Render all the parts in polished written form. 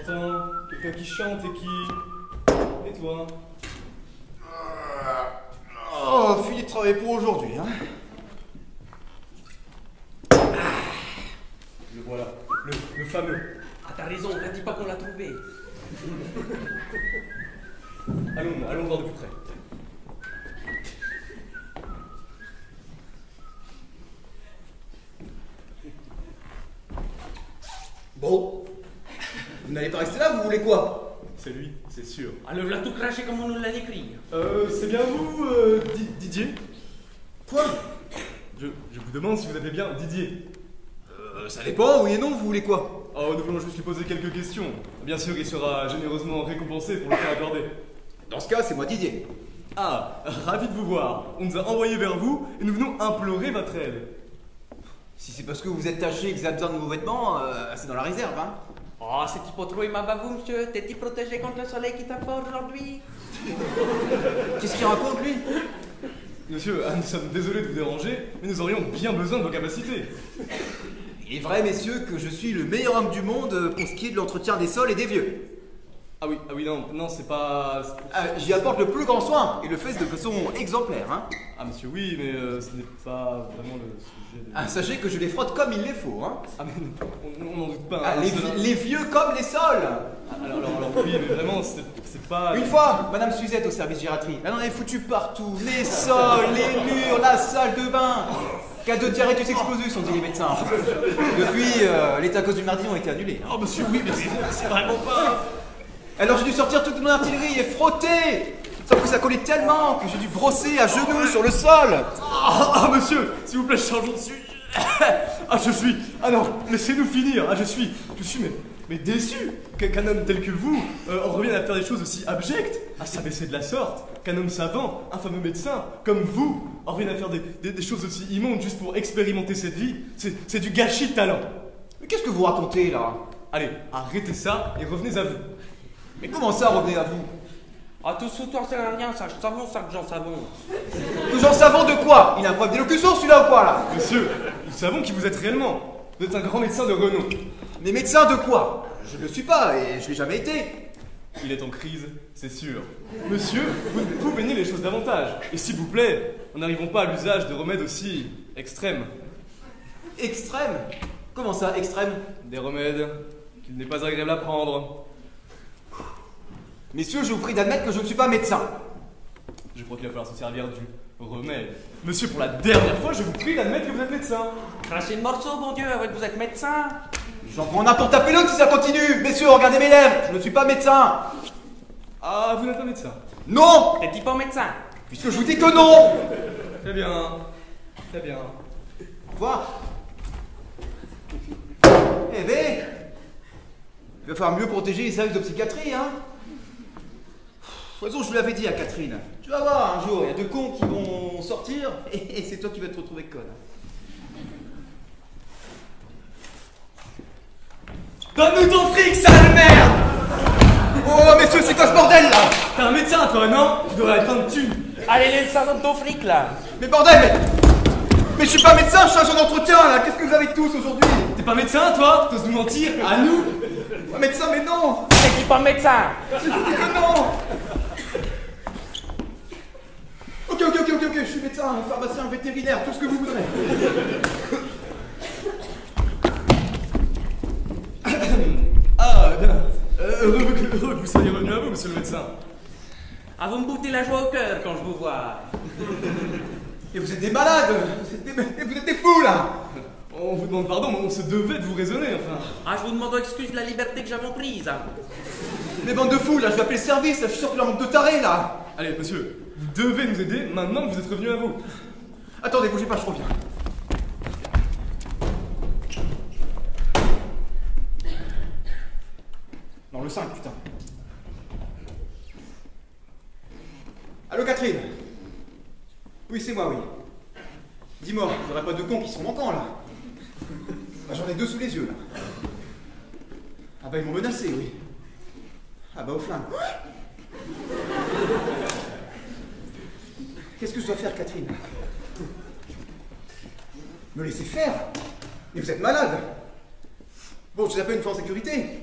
J'entends quelqu'un qui chante et qui... Et toi? Oh, fini de travailler pour aujourd'hui, hein. Le voilà, le fameux. Ah, t'as raison, ne dis pas qu'on l'a trouvé. Allons voir de plus près. Bon. Vous n'allez pas rester là, vous voulez quoi? C'est lui, c'est sûr. Ah, le voilà tout craché comme on nous l'a décrit. C'est bien vous, Didier? Quoi? Je vous demande si vous appelez bien Didier. Ça dépend, oui et non, vous voulez quoi? Oh, nous voulons juste lui poser quelques questions. Bien sûr, il sera généreusement récompensé pour le temps accordé. Dans ce cas, c'est moi Didier. Ah, ravi de vous voir. On nous a envoyés vers vous et nous venons implorer votre aide. Si c'est parce que vous êtes taché et que vous avez besoin de nouveaux vêtements, c'est dans la réserve, hein. Oh, c'est pas trop aimable à vous, monsieur. T'es-tu protégé contre le soleil qui t'apporte aujourd'hui? Qu'est-ce qu'il raconte, lui? Monsieur, nous sommes désolés de vous déranger, mais nous aurions bien besoin de vos capacités. Il est vrai, messieurs, que je suis le meilleur homme du monde pour ce qui est de l'entretien des sols et des vieux. Ah oui, non, c'est pas... J'y apporte le plus grand soin et le fais de façon exemplaire, hein. Ah monsieur, oui, mais ce n'est pas vraiment le sujet de... Ah, sachez que je les frotte comme il les faut, hein. Ah mais on n'en doute pas. Ah, hein, les vieux comme les sols. Alors oui, mais vraiment, c'est pas... Une fois, Madame Suzette au service gériatrie, elle en avait foutu partout. Les sols, les murs, la salle de bain. Cas de diarrhétus explosif, ont dit les médecins. Depuis, les tacos du mardi ont été annulés. Oh monsieur, oui, mais c'est vraiment pas... Alors j'ai dû sortir toute mon artillerie et frotter. Sauf que ça collait tellement que j'ai dû brosser à genoux sur le sol. Ah monsieur, s'il vous plaît, changeons de sujet. Ah non, laissez-nous finir. Ah je suis mais déçu qu'un homme tel que vous en revienne à faire des choses aussi abjectes, à s'abaisser de la sorte, qu'un homme savant, un fameux médecin, comme vous, en revienne à faire des choses aussi immondes juste pour expérimenter cette vie. C'est du gâchis de talent. Mais qu'est-ce que vous racontez là? Allez, arrêtez ça et revenez à vous. Mais comment ça, revenez à vous? Ah, tout sous toi, c'est rien, ça. Savon, ça que j'en savons. Que j'en savons de quoi? Il a un problème d'élocution celui-là ou quoi là? Monsieur, nous savons qui vous êtes réellement. Vous êtes un grand médecin de renom. Mais médecin de quoi? Je ne le suis pas et je l'ai jamais été. Il est en crise, c'est sûr. Monsieur, vous ne pouvez nier les choses davantage. Et s'il vous plaît, n'arrivons pas à l'usage de remèdes aussi extrêmes. Extrême? Comment ça, extrême? Des remèdes qu'il n'est pas agréable à prendre. Messieurs, je vous prie d'admettre que je ne suis pas médecin. Je crois qu'il va falloir se servir du remède. Monsieur, pour la dernière fois, je vous prie d'admettre que vous êtes médecin. Crachez le morceau, bon Dieu, avec vous êtes médecin. J'en prends n'importe taper l'autre si ça continue. Messieurs, regardez mes lèvres, je ne suis pas médecin. Ah, vous n'êtes pas médecin? Non. T'es pas médecin? Puisque je vous dis que non. Très bien. Très bien. Au revoir. Eh ben, il va falloir mieux protéger les services de psychiatrie, hein. De toute façon, je vous l'avais dit à Catherine. Tu vas voir, un jour, il y a deux cons qui vont sortir et c'est toi qui vas te retrouver conne. Donne-nous ton fric, sale merde! Oh, messieurs, c'est quoi ce bordel là? T'es un médecin, toi, non? Tu devrais être plein de thunes. Allez, le salon de ton fric, là. Mais bordel, mais je suis pas médecin, je suis agent d'entretien là. Qu'est-ce que vous avez tous aujourd'hui? T'es pas médecin, toi? T'oses nous mentir? À nous? Pas médecin, mais non. T'es pas médecin? Je vous dis que non. Ok, je suis médecin, pharmacien, vétérinaire, tout ce que vous voudrez. Ah, bien. Heureux que vous soyez revenu à vous, monsieur le médecin. Ah, vous me boutez la joie au cœur quand je vous vois. Et vous êtes des malades, vous êtes des fous là. On vous demande pardon, mais on se devait de vous raisonner, enfin. Ah, je vous demande excuse de la liberté que j'avais prise. Les bandes de fous là, je vais appeler le service, là, je suis sûr qu'il en manque de tarés là. Allez, monsieur, vous devez nous aider maintenant que vous êtes revenu à vous. Attendez, bougez pas, je reviens. Non, le 5, putain. Allô, Catherine? Oui, c'est moi, oui. Dis-moi, vous n'aurez pas deux cons qui sont manquants, là? Bah, j'en ai deux sous les yeux, là. Ah bah, ils m'ont menacé, oui. Ah bah, au flingue. Qu'est-ce que je dois faire, Catherine? Me laisser faire? Mais vous êtes malade! Bon, je vous appelle une fois en sécurité.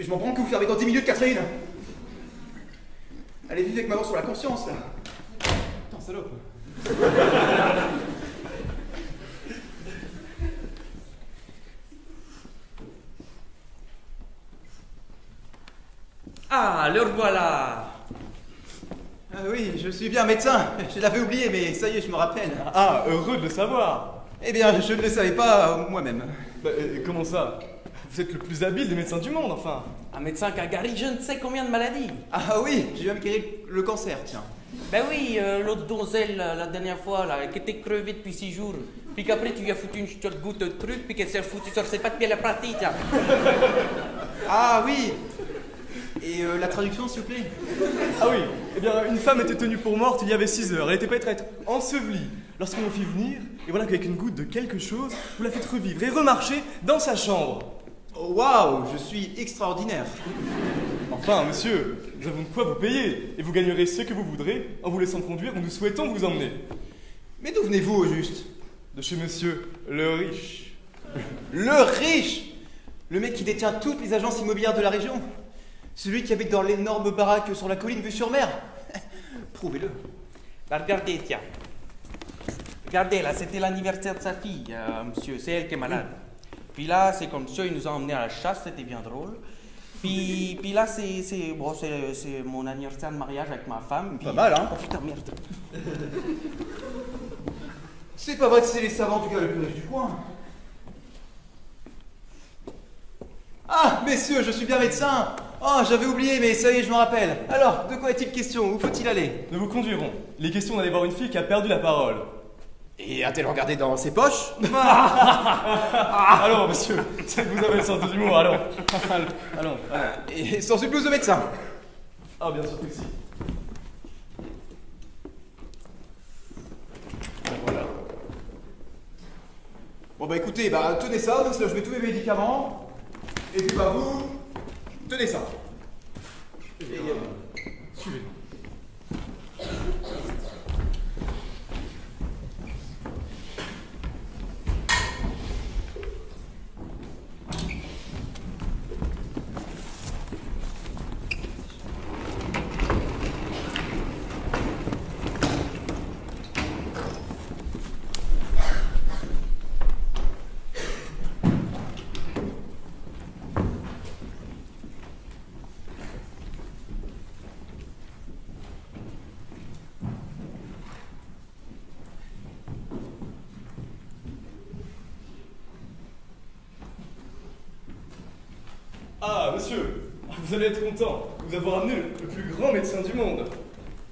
Mais je m'en branle que vous fermez dans 10 minutes, Catherine. Allez vivre avec ma mort sur la conscience, là. Putain, salope. Ah, le voilà. Ah oui, je suis bien médecin. Je l'avais oublié, mais ça y est, je me rappelle. Ah, heureux de le savoir. Eh bien, je ne le savais pas moi-même. Bah, comment ça? Vous êtes le plus habile des médecins du monde, enfin. Un médecin qui a guéri je ne sais combien de maladies. Ah oui, j'ai même guéri le cancer, tiens. Ben oui, l'autre donzelle, la dernière fois, là, qui était crevée depuis 6 jours. Puis qu'après, tu lui as foutu une petite goutte de truc, puis qu'elle s'est foutue sur ses pattes, puis elle a parti, tiens. Ah oui. Et la traduction, s'il vous plaît? Ah oui, eh bien, une femme était tenue pour morte il y avait 6 heures. Elle était prête à être ensevelie. Lorsqu'on vous fit venir, et voilà qu'avec une goutte de quelque chose, vous la faites revivre et remarcher dans sa chambre. Oh, waouh, je suis extraordinaire. Enfin, monsieur, nous avons de quoi vous payer, et vous gagnerez ce que vous voudrez en vous laissant conduire où nous souhaitons vous emmener. Mais d'où venez-vous, au juste? De chez monsieur le riche. Le riche? Le mec qui détient toutes les agences immobilières de la région? Celui qui habite dans l'énorme baraque sur la colline vue sur mer? Prouvez-le. Bah, regardez, tiens. Regardez, là, c'était l'anniversaire de sa fille, monsieur. C'est elle qui est malade. Puis là, c'est comme ça, il nous a emmenés à la chasse, c'était bien drôle. Puis là, c'est mon anniversaire de mariage avec ma femme. Puis... Pas mal, hein? Oh putain, merde. C'est pas vrai que c'est les savants du gars le plus riche du coin. Ah, messieurs, je suis bien médecin. Oh, j'avais oublié, mais ça y est, je me rappelle. Alors, de quoi est-il question? Où faut-il aller? Nous vous conduirons. Il est question d'aller voir une fille qui a perdu la parole. Et a-t-elle regardé dans ses poches? Allons, monsieur, c'est que vous avez le sens d'humour, allons. Allons. Et sans une blouse de médecin? Ah, bien sûr que si. Voilà. Bon bah écoutez, bah tenez ça, donc là je mets tous mes médicaments. Et puis bah vous, tenez ça. Suivez. Ah, monsieur, vous allez être content. Nous avons ramené le plus grand médecin du monde.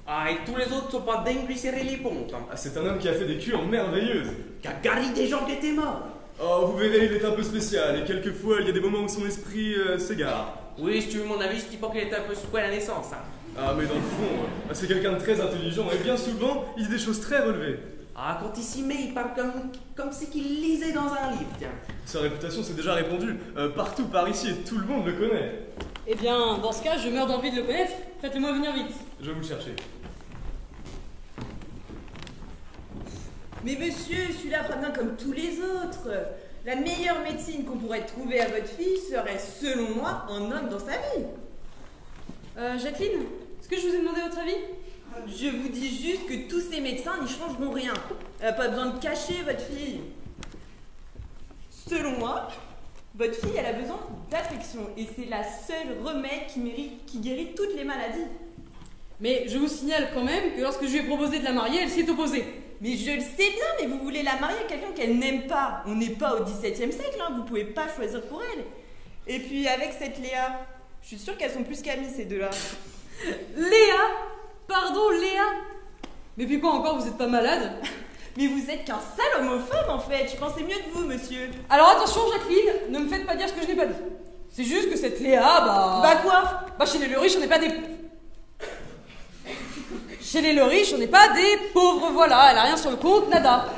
Ah, et tous les autres sont pas dingues, lui serrer les pontes. Hein. Ah, c'est un homme qui a fait des cures merveilleuses. Qui a guéri des gens qui étaient morts. Oh, vous verrez, il est un peu spécial, et quelquefois, il y a des moments où son esprit s'égare. Oui, si tu veux mon avis, je dis pas qu'il était un peu secoué à la naissance. Hein. Ah, mais dans le fond, c'est quelqu'un de très intelligent, et bien souvent, il dit des choses très relevées. Ah, quand il s'y met, il parle comme si qu'il lisait dans un livre, tiens. Sa réputation s'est déjà répandue partout par ici, et tout le monde le connaît. Eh bien, dans ce cas, je meurs d'envie de le connaître. Faites-le-moi venir vite. Je vais vous le chercher. Mais monsieur, celui-là fera bien comme tous les autres. La meilleure médecine qu'on pourrait trouver à votre fille serait, selon moi, un homme dans sa vie. Jacqueline, est-ce que je vous ai demandé votre avis? Je vous dis juste que tous ces médecins n'y changeront rien. Elle n'a pas besoin de cacher votre fille. Selon moi, votre fille, elle a besoin d'affection. Et c'est la seule remède qui guérit toutes les maladies. Mais je vous signale quand même que lorsque je lui ai proposé de la marier, elle s'y est opposée. Mais je le sais bien, mais vous voulez la marier à quelqu'un qu'elle n'aime pas. On n'est pas au XVIIe siècle, hein, vous pouvez pas choisir pour elle. Et puis avec cette Léa, je suis sûre qu'elles sont plus qu'amies ces deux-là. Léa? Pardon, Léa? Mais puis quoi encore, vous êtes pas malade? Mais vous êtes qu'un sale homophobe en fait, je pensais mieux de vous, monsieur. Alors attention, Jacqueline, ne me faites pas dire ce que je n'ai pas dit. C'est juste que cette Léa, Bah quoi? Bah chez les riches, on n'est pas des... Chez les riches, on n'est pas des pauvres, voilà, elle a rien sur le compte, nada.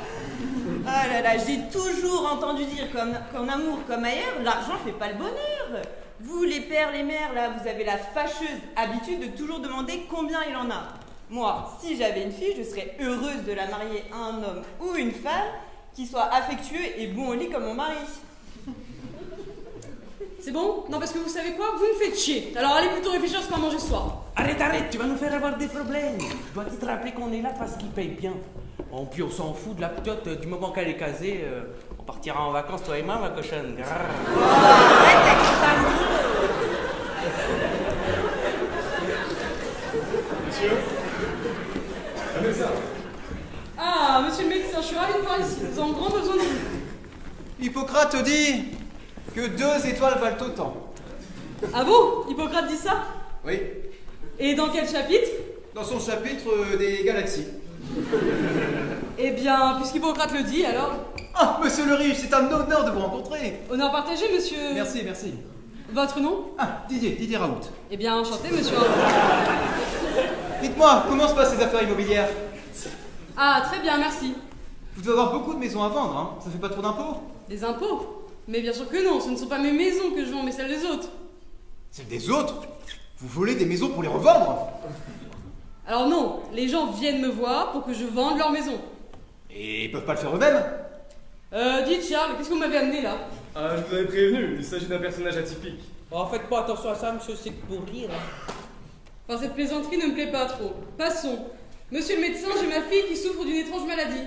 Ah là là, j'ai toujours entendu dire qu'en amour comme ailleurs, l'argent fait pas le bonheur. Vous, les pères, les mères, là, vous avez la fâcheuse habitude de toujours demander combien il en a. Moi, si j'avais une fille, je serais heureuse de la marier à un homme ou une femme qui soit affectueux et bon au lit comme mon mari. c'est bon? Non, parce que vous savez quoi? Vous me faites chier. Alors allez plutôt réfléchir à ce qu'on va manger ce soir. Arrête, tu vas nous faire avoir des problèmes. Je dois te rappeler qu'on est là parce qu'ils payent bien. Bon, puis on s'en fout de la piotte, du moment qu'elle est casée, on partira en vacances, toi et moi, ma cochonne. Arrête avec ça. Monsieur? Un médecin. Ah, monsieur le médecin, je suis ravi de vous voir ici. Nous avons grand besoin de vous. Hippocrate dit que 2 étoiles valent autant. Ah bon? Hippocrate dit ça? Oui, Et dans quel chapitre? dans son chapitre des galaxies. Eh bien, puisqu'Hippocrate le dit, alors... Ah, monsieur le riche, c'est un honneur de vous rencontrer. Honneur partagé, monsieur... Merci, merci. Votre nom? Ah, Didier Raoult. Eh bien, enchanté, monsieur... Dites-moi, comment se passent les affaires immobilières? Ah, très bien, merci. Vous devez avoir beaucoup de maisons à vendre, hein? Ça fait pas trop d'impôts? Des impôts? Mais bien sûr que non, ce ne sont pas mes maisons que je vends, mais celles des autres. Celles des autres? Vous volez des maisons pour les revendre? Alors non, les gens viennent me voir pour que je vende leur maison. Et ils peuvent pas le faire eux-mêmes? Dites Charles, qu'est-ce que vous m'avez amené là? Ah, je vous avais prévenu, il s'agit d'un personnage atypique. Oh, faites pas attention à ça, monsieur, c'est pour rire. Hein. Enfin, cette plaisanterie ne me plaît pas trop. Passons. Monsieur le médecin, j'ai ma fille qui souffre d'une étrange maladie.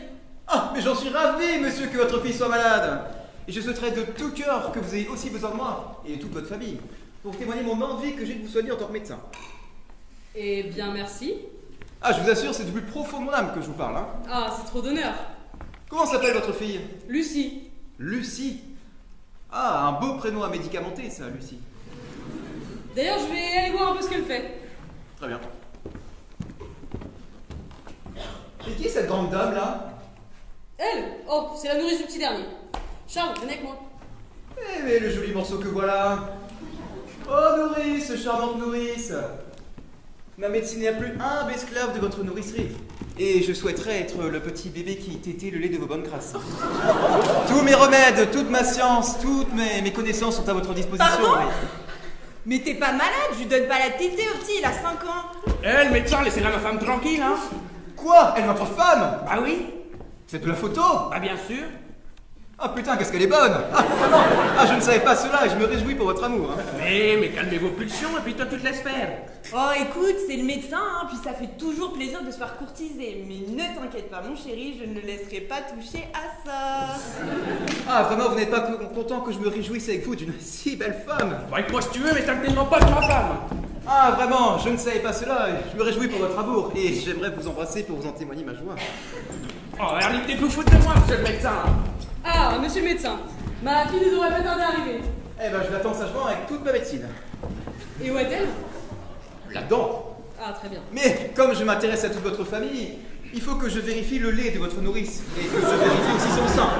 Ah, mais j'en suis ravi, monsieur, que votre fille soit malade. Et je souhaiterais de tout cœur que vous ayez aussi besoin de moi, et de toute votre famille, pour témoigner mon envie que j'ai de vous soigner en tant que médecin. Eh bien, merci. Ah, je vous assure, c'est du plus profond de mon âme que je vous parle, hein. Ah, c'est trop d'honneur. Comment s'appelle votre fille? Lucie. Lucie. Ah, un beau prénom à médicamenter, ça, Lucie. D'ailleurs, je vais aller voir un peu ce qu'elle fait. Très bien. Et qui est cette grande dame, là? Elle? Oh, c'est la nourrice du petit dernier. Charles, venez avec moi. Eh, mais le joli morceau que voilà. Oh, nourrice, charmante nourrice. Ma médecine n'est plus humble esclave de votre nourricerie. Et je souhaiterais être le petit bébé qui tétait le lait de vos bonnes grâces. Tous mes remèdes, toute ma science, toutes mes connaissances sont à votre disposition. Pardon? Mais t'es pas malade, je lui donne pas la tétée au petit, il a 5 ans. Eh, le médecin, laissez-la ma femme tranquille, hein. Quoi? Elle est votre femme? Bah oui, C'est de la photo? bah bien sûr. Ah putain, qu'est-ce qu'elle est bonne! Ah, vraiment. Ah, je ne savais pas cela et je me réjouis pour votre amour. Hein. Mais calmez vos pulsions et puis toi tu te laisses faire. Oh écoute, c'est le médecin, hein, puis ça fait toujours plaisir de se faire courtiser. Mais ne t'inquiète pas mon chéri, je ne le laisserai pas toucher à ça. Ah, vraiment, vous n'êtes pas content que je me réjouisse avec vous d'une si belle femme? Bah avec moi si tu veux, mais certainement pas de ma femme. Ah, vraiment, je ne savais pas cela et je me réjouis pour votre amour et j'aimerais vous embrasser pour vous en témoigner ma joie. Oh, arrêtez de vous foutre de moi, monsieur le médecin. Ah, monsieur le médecin, ma fille ne devrait pas tarder à arriver. Eh ben, je l'attends sagement avec toute ma médecine. Et où est-elle? Là-dedans. Ah, très bien. Mais comme je m'intéresse à toute votre famille, il faut que je vérifie le lait de votre nourrice et que je vérifie aussi son sein.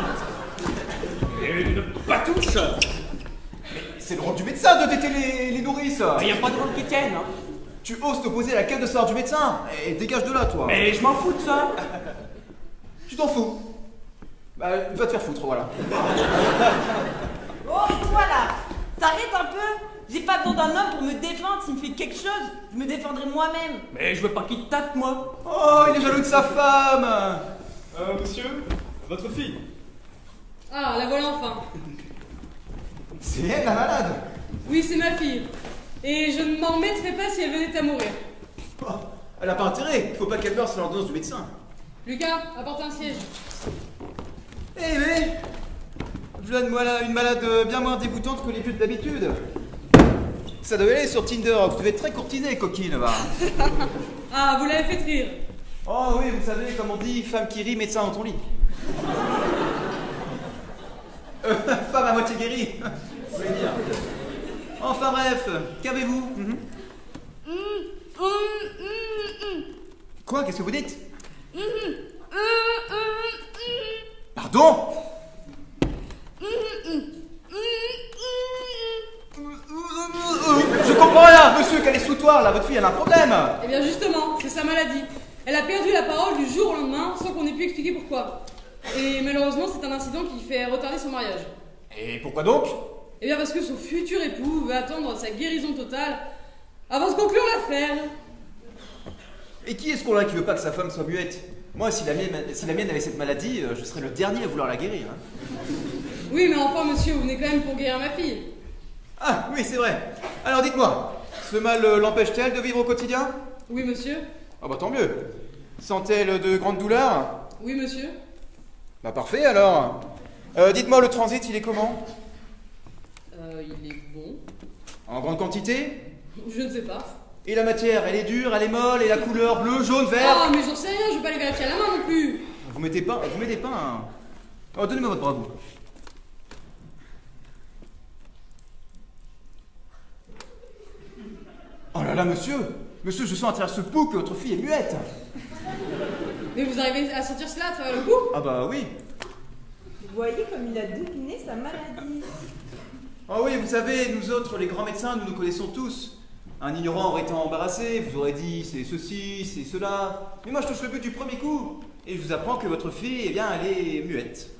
Et ne pas touche. C'est le rôle du médecin de téter les nourrices. Il n'y a pas de rôle qui tienne, hein. Tu oses t'opposer à la quête de savoir du médecin. Et dégage de là, toi. Mais je m'en fous de ça. Tu t'en fous. Bah, va te faire foutre, voilà. Oh et toi là, t'arrêtes un peu. J'ai pas besoin d'un homme pour me défendre, s'il me fait quelque chose, je me défendrai moi-même. Mais je veux pas qu'il te tâte, moi. Oh, il est jaloux de sa femme. Monsieur, votre fille. Ah, la voilà enfin. C'est elle, la malade. Oui, c'est ma fille. Et je ne m'en mettrai pas si elle venait à mourir. Oh, elle a pas intérêt. Il faut pas qu'elle meure sans l'ordonnance du médecin. Lucas, apporte un siège. Eh mais voilà une malade bien moins dégoûtante que les vieux d'habitude. Ça devait aller sur Tinder, vous devez être très courtisée, coquine, va. Ah, vous l'avez fait rire. Oh oui, vous savez, comme on dit, femme qui rit, médecin dans ton lit. Femme à moitié guérie, vous voulez dire. Enfin bref, qu'avez-vous? Quoi? Qu'est-ce que vous dites? Pardon? Je comprends rien, monsieur, quel est ce foutoir là? Votre fille, elle a un problème. Eh bien justement, c'est sa maladie. Elle a perdu la parole du jour au lendemain sans qu'on ait pu expliquer pourquoi. Et malheureusement, c'est un incident qui fait retarder son mariage. Et pourquoi donc? Eh bien parce que son futur époux veut attendre sa guérison totale avant de conclure l'affaire. Et qui est ce con-là qui veut pas que sa femme soit muette? Moi, si la mienne avait cette maladie, je serais le dernier à vouloir la guérir. Hein. Oui, mais enfin, monsieur, vous venez quand même pour guérir ma fille. Ah, oui, c'est vrai. Alors dites-moi, ce mal l'empêche-t-elle de vivre au quotidien? Oui, monsieur. Ah bah tant mieux. Sent-elle de grandes douleurs? Oui, monsieur. Bah parfait alors. Dites-moi, le transit, il est comment? Il est bon. En grande quantité? Je ne sais pas. Et la matière, elle est dure, elle est molle, et la couleur bleu, jaune, vert? Ah, mais j'en sais rien, je vais pas les vérifier à la main non plus. Vous mettez pas un... Oh, donnez-moi votre bras, vous. Oh là là, monsieur! Monsieur, je sens à travers ce pouls que votre fille est muette! Mais vous arrivez à sentir cela à travers le cou? Ah bah oui! Vous voyez comme il a deviné sa maladie. Ah oui, vous savez, nous autres, les grands médecins, nous nous connaissons tous. Un ignorant aurait été embarrassé, vous aurait dit c'est ceci, c'est cela. Mais moi, je touche le but du premier coup. Et je vous apprends que votre fille, eh bien, elle est muette.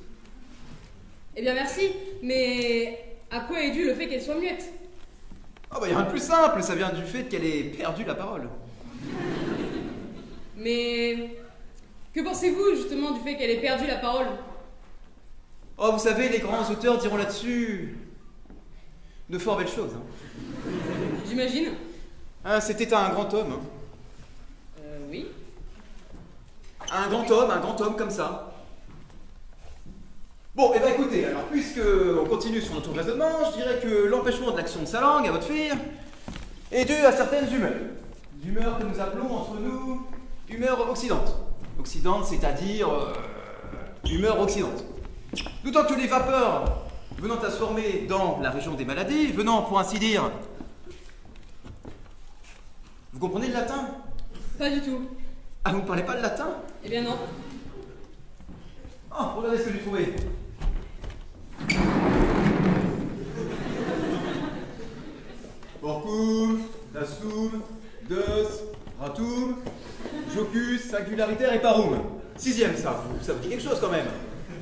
Eh bien, merci. Mais à quoi est dû le fait qu'elle soit muette? Ah bah, il y a rien de plus simple, ça vient du fait qu'elle ait perdu la parole. Mais que pensez-vous justement du fait qu'elle ait perdu la parole? Oh, vous savez, les grands auteurs diront là-dessus de fort belles choses. J'imagine. Ah, c'était un grand homme. Oui. Un grand homme comme ça. Bon, et ben écoutez, alors puisque on continue sur notre raisonnement, je dirais que l'empêchement de l'action de sa langue à votre fille est dû à certaines humeurs. D'humeurs que nous appelons entre nous humeur occidente. Occidente, c'est-à-dire humeur occidente. D'autant que les vapeurs venant à se former dans la région des maladies, venant pour ainsi dire... Vous comprenez le latin? Pas du tout. Ah, vous ne parlez pas le latin? Eh bien non. Ah, regardez ce que j'ai trouvé. Porcum, tassum, deux, ratum, jocus, singularitaire et parum. 6e, ça vous dit quelque chose quand même.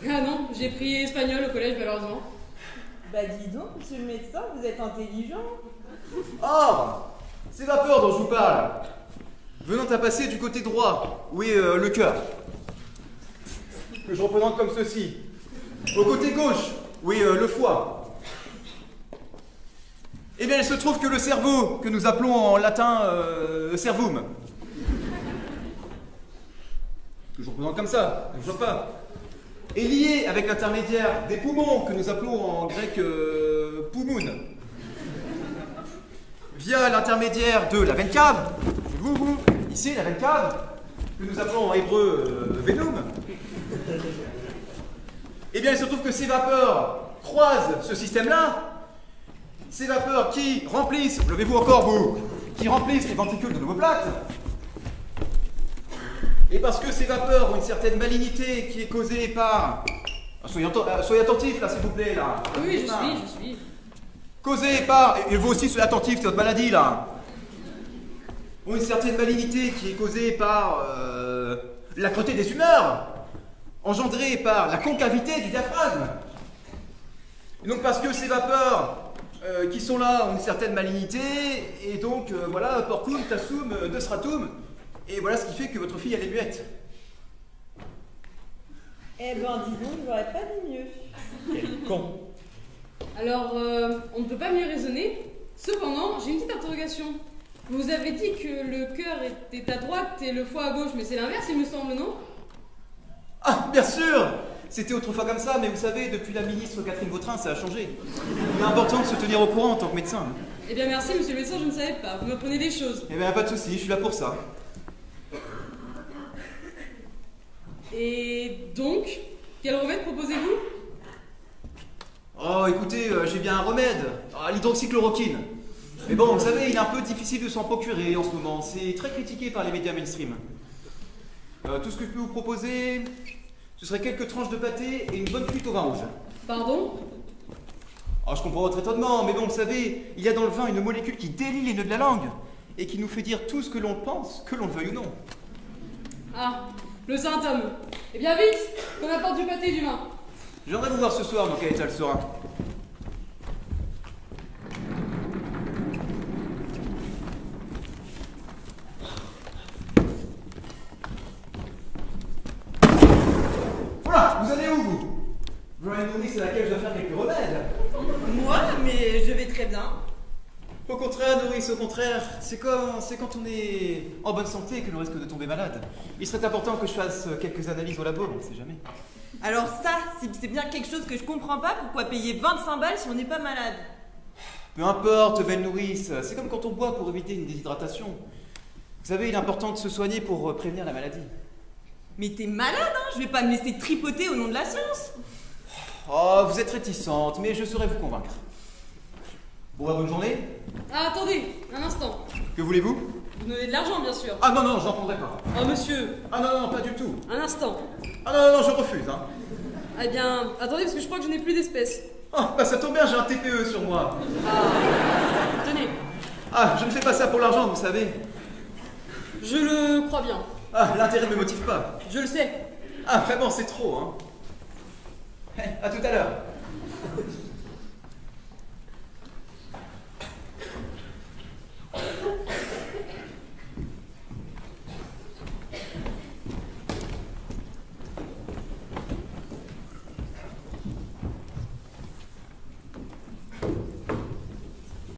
Ah non, j'ai pris espagnol au collège malheureusement. Bah dis donc, monsieur le médecin, vous êtes intelligent. Or, ces vapeurs dont je vous parle, venant à passer du côté droit, où est le cœur, que je représente comme ceci, au côté gauche, où est le foie, eh bien il se trouve que le cerveau, que nous appelons en latin cervum, que je représente comme ça, ne vois pas, est lié avec l'intermédiaire des poumons, que nous appelons en grec poumoun, via l'intermédiaire de la veine cave, ici la veine cave, que nous appelons en hébreu vénum. Eh bien, il se trouve que ces vapeurs croisent ce système-là, ces vapeurs qui remplissent, levez-vous encore vous, qui remplissent les ventricules de l'omoplate. Et parce que ces vapeurs ont une certaine malignité qui est causée par... Soyez attentifs là, s'il vous plaît, là. Oui, je suis. Causée par... Et vous aussi, soyez attentifs, c'est votre maladie, là. Ont une certaine malignité qui est causée par l'âcreté des humeurs, engendrée par la concavité du diaphragme. Et donc parce que ces vapeurs qui sont là ont une certaine malignité, et donc voilà, porcum, tassum, stratum, et voilà ce qui fait que votre fille elle est muette. Eh ben dis donc, je n'aurais pas dit mieux. Quel con. Alors, on ne peut pas mieux raisonner. Cependant, j'ai une petite interrogation. Vous avez dit que le cœur était à droite et le foie à gauche, mais c'est l'inverse, il me semble, non? Ah, bien sûr! C'était autrefois comme ça, mais vous savez, depuis la ministre Catherine Vautrin, ça a changé. Il est important de se tenir au courant en tant que médecin. Eh bien merci, monsieur le médecin, je ne savais pas. Vous m'apprenez des choses. Eh bien, pas de souci, je suis là pour ça. Et donc, quel remède proposez-vous? Oh, écoutez, j'ai bien un remède. Ah, l'hydroxychloroquine. Mais bon, vous savez, il est un peu difficile de s'en procurer en ce moment. C'est très critiqué par les médias mainstream. Tout ce que je peux vous proposer, ce serait quelques tranches de pâté et une bonne cuite au vin rouge. Pardon? Oh, je comprends votre étonnement, mais bon, vous savez, il y a dans le vin une molécule qui délie les nœuds de la langue et qui nous fait dire tout ce que l'on pense, que l'on le veuille ou non. Ah, le saint homme. Eh bien vite, qu'on apporte du pâté et du vin. Je viendrai vous voir ce soir dans quel état elle sera. Voilà, vous allez où vous? Vous m'avez demandé c'est laquelle je dois faire quelques remèdes. Moi, mais je vais très très bien. Au contraire, Nourrice, au contraire. C'est quand on est en bonne santé que l'on risque de tomber malade. Il serait important que je fasse quelques analyses au labo, on ne sait jamais. Alors ça, c'est bien quelque chose que je comprends pas. Pourquoi payer 25 balles si on n'est pas malade? Peu importe, belle nourrice, c'est comme quand on boit pour éviter une déshydratation. Vous savez, il est important de se soigner pour prévenir la maladie. Mais t'es malade, hein? Je vais pas me laisser tripoter au nom de la science. Oh, vous êtes réticente, mais je saurai vous convaincre. Bon, bonne journée. Ah, attendez, un instant. Que voulez-vous? Vous donnez de l'argent, bien sûr. Ah non, j'en prendrai pas. Oh, monsieur, Ah non, pas du tout. un instant. Ah non, je refuse, hein. Eh bien, attendez, parce que je crois que je n'ai plus d'espèces. Oh, bah ça tombe bien, j'ai un TPE sur moi. Tenez, Ah, je ne fais pas ça pour l'argent, vous savez. je le crois bien. Ah, l'intérêt ne me motive pas. Je le sais. Ah, vraiment, c'est trop, hein. À tout à l'heure.